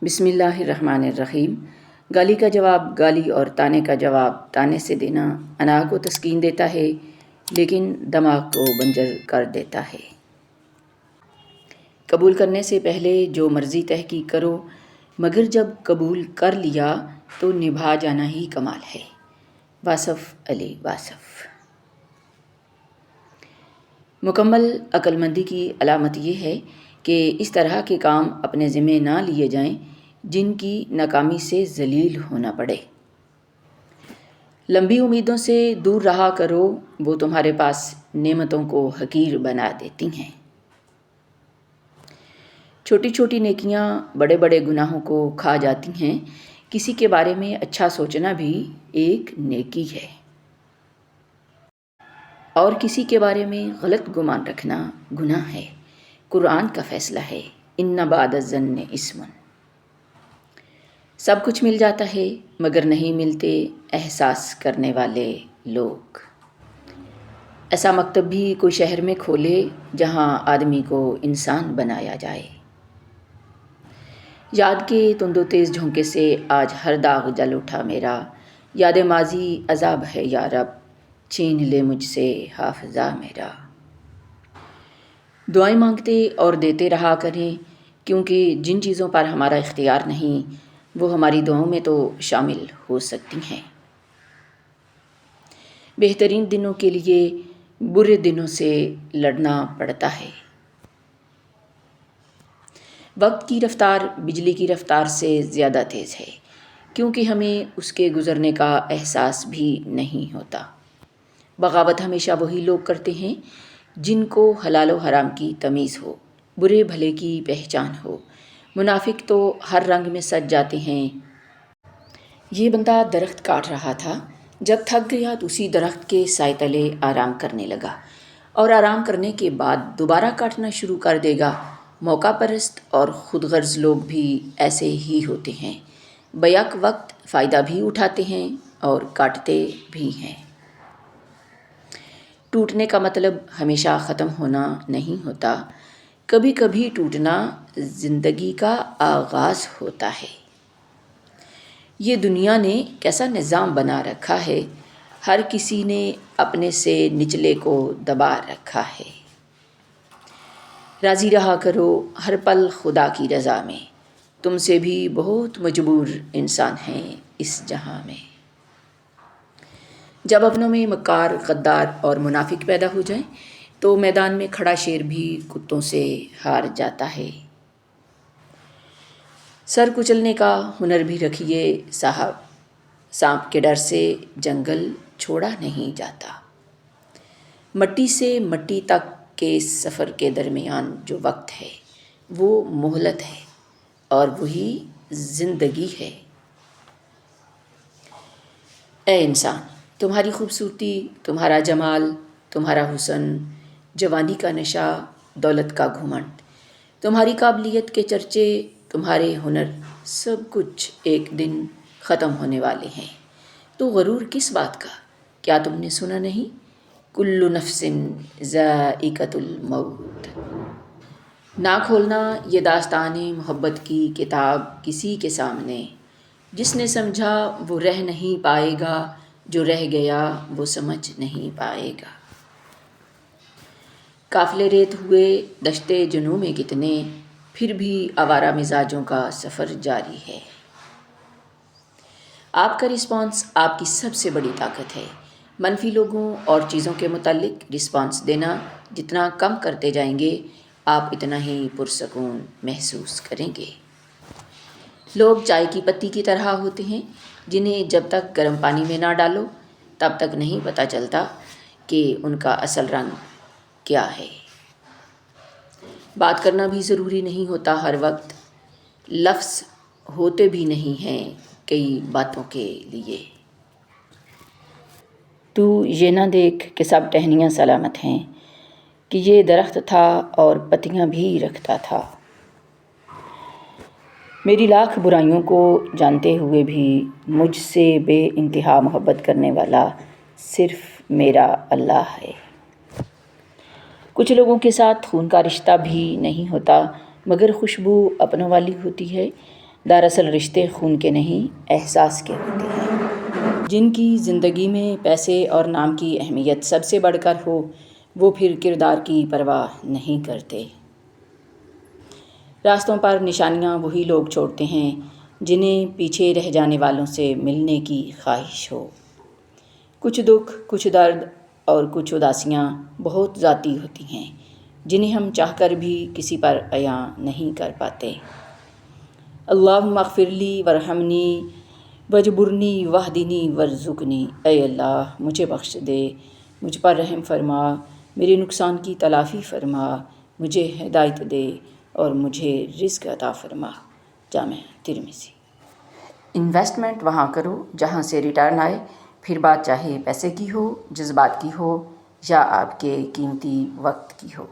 بسم اللہ الرحمن الرحیم۔ گالی کا جواب گالی اور تانے کا جواب تانے سے دینا انا کو تسکین دیتا ہے لیکن دماغ کو بنجر کر دیتا ہے۔ قبول کرنے سے پہلے جو مرضی تحقیق کرو، مگر جب قبول کر لیا تو نبھا جانا ہی کمال ہے۔ واصف علی واصف۔ مکمل عقل مندی کی علامت یہ ہے کہ اس طرح کے کام اپنے ذمہ نہ لیے جائیں جن کی ناکامی سے ذلیل ہونا پڑے۔ لمبی امیدوں سے دور رہا کرو، وہ تمہارے پاس نعمتوں کو حقیر بنا دیتی ہیں۔ چھوٹی چھوٹی نیکیاں بڑے بڑے گناہوں کو کھا جاتی ہیں۔ کسی کے بارے میں اچھا سوچنا بھی ایک نیکی ہے، اور کسی کے بارے میں غلط گمان رکھنا گناہ ہے۔ قرآن کا فیصلہ ہے، ان بعد الظن اثم۔ سب کچھ مل جاتا ہے مگر نہیں ملتے احساس کرنے والے لوگ۔ ایسا مکتب بھی کوئی شہر میں کھولے جہاں آدمی کو انسان بنایا جائے۔ یاد کے تند و تیز جھونکے سے آج ہر داغ جل اٹھا میرا، یاد ماضی عذاب ہے یا رب، چھین لے مجھ سے حافظہ میرا۔ دعائیں مانگتے اور دیتے رہا کریں، کیونکہ جن چیزوں پر ہمارا اختیار نہیں وہ ہماری دعاؤں میں تو شامل ہو سکتی ہیں۔ بہترین دنوں کے لیے برے دنوں سے لڑنا پڑتا ہے۔ وقت کی رفتار بجلی کی رفتار سے زیادہ تیز ہے، کیونکہ ہمیں اس کے گزرنے کا احساس بھی نہیں ہوتا۔ بغاوت ہمیشہ وہی لوگ کرتے ہیں جن کو حلال و حرام کی تمیز ہو، برے بھلے کی پہچان ہو۔ منافق تو ہر رنگ میں سج جاتے ہیں۔ یہ بندہ درخت کاٹ رہا تھا، جب تھک گیا تو اسی درخت کے سائے تلے آرام کرنے لگا، اور آرام کرنے کے بعد دوبارہ کاٹنا شروع کر دے گا۔ موقع پرست اور خود غرض لوگ بھی ایسے ہی ہوتے ہیں، بیک وقت فائدہ بھی اٹھاتے ہیں اور کاٹتے بھی ہیں۔ ٹوٹنے کا مطلب ہمیشہ ختم ہونا نہیں ہوتا، کبھی کبھی ٹوٹنا زندگی کا آغاز ہوتا ہے۔ یہ دنیا نے کیسا نظام بنا رکھا ہے، ہر کسی نے اپنے سے نچلے کو دبا رکھا ہے۔ راضی رہا کرو ہر پل خدا کی رضا میں، تم سے بھی بہت مجبور انسان ہیں اس جہاں میں۔ جب اپنوں میں مکار، غدار اور منافق پیدا ہو جائیں تو میدان میں کھڑا شیر بھی کتوں سے ہار جاتا ہے۔ سر کچلنے کا ہنر بھی رکھیے صاحب، سانپ کے ڈر سے جنگل چھوڑا نہیں جاتا۔ مٹی سے مٹی تک کے سفر کے درمیان جو وقت ہے وہ مہلت ہے، اور وہی زندگی ہے۔ اے انسان، تمہاری خوبصورتی، تمہارا جمال، تمہارا حسن، جوانی کا نشہ، دولت کا گھمنڈ، تمہاری قابلیت کے چرچے، تمہارے ہنر، سب کچھ ایک دن ختم ہونے والے ہیں۔ تو غرور کس بات کا؟ کیا تم نے سنا نہیں؟ کل نفس ذائقۃ الموت۔ نہ کھولنا یہ داستان محبت کی کتاب کسی کے سامنے، جس نے سمجھا وہ رہ نہیں پائے گا، جو رہ گیا وہ سمجھ نہیں پائے گا۔ قافلے ریت ہوئے دشتے جنوں میں کتنے، پھر بھی آوارہ مزاجوں کا سفر جاری ہے۔ آپ کا رسپانس آپ کی سب سے بڑی طاقت ہے۔ منفی لوگوں اور چیزوں کے متعلق رسپانس دینا جتنا کم کرتے جائیں گے، آپ اتنا ہی پرسکون محسوس کریں گے۔ لوگ چائے کی پتی کی طرح ہوتے ہیں جنہیں جب تک گرم پانی میں نہ ڈالو تب تک نہیں پتہ چلتا کہ ان کا اصل رنگ کیا ہے۔ بات کرنا بھی ضروری نہیں ہوتا ہر وقت، لفظ ہوتے بھی نہیں ہیں کئی باتوں کے لیے۔ تو یہ نہ دیکھ کہ سب ٹہنیاں سلامت ہیں، کہ یہ درخت تھا اور پتیاں بھی رکھتا تھا۔ میری لاکھ برائیوں کو جانتے ہوئے بھی مجھ سے بے انتہا محبت کرنے والا صرف میرا اللہ ہے۔ کچھ لوگوں کے ساتھ خون کا رشتہ بھی نہیں ہوتا، مگر خوشبو اپنوں والی ہوتی ہے۔ دراصل رشتے خون کے نہیں احساس کے ہوتے ہیں۔ جن کی زندگی میں پیسے اور نام کی اہمیت سب سے بڑھ کر ہو، وہ پھر کردار کی پرواہ نہیں کرتے۔ راستوں پر نشانیاں وہی لوگ چھوڑتے ہیں جنہیں پیچھے رہ جانے والوں سے ملنے کی خواہش ہو۔ کچھ دکھ، کچھ درد اور کچھ اداسیاں بہت ذاتی ہوتی ہیں، جنہیں ہم چاہ کر بھی کسی پر عیاں نہیں کر پاتے۔ اللہم اغفر لی ورحمنی وجبرنی واہدنی ورزقنی، اے اللہ مجھے بخش دے، مجھ پر رحم فرما، میرے نقصان کی تلافی فرما، مجھے ہدایت دے اور مجھے رزق عطا فرما۔ جامع ترمذی۔ انویسٹمنٹ وہاں کرو جہاں سے ریٹرن آئے، پھر بات چاہے پیسے کی ہو، جذبات کی ہو یا آپ کے قیمتی وقت کی ہو۔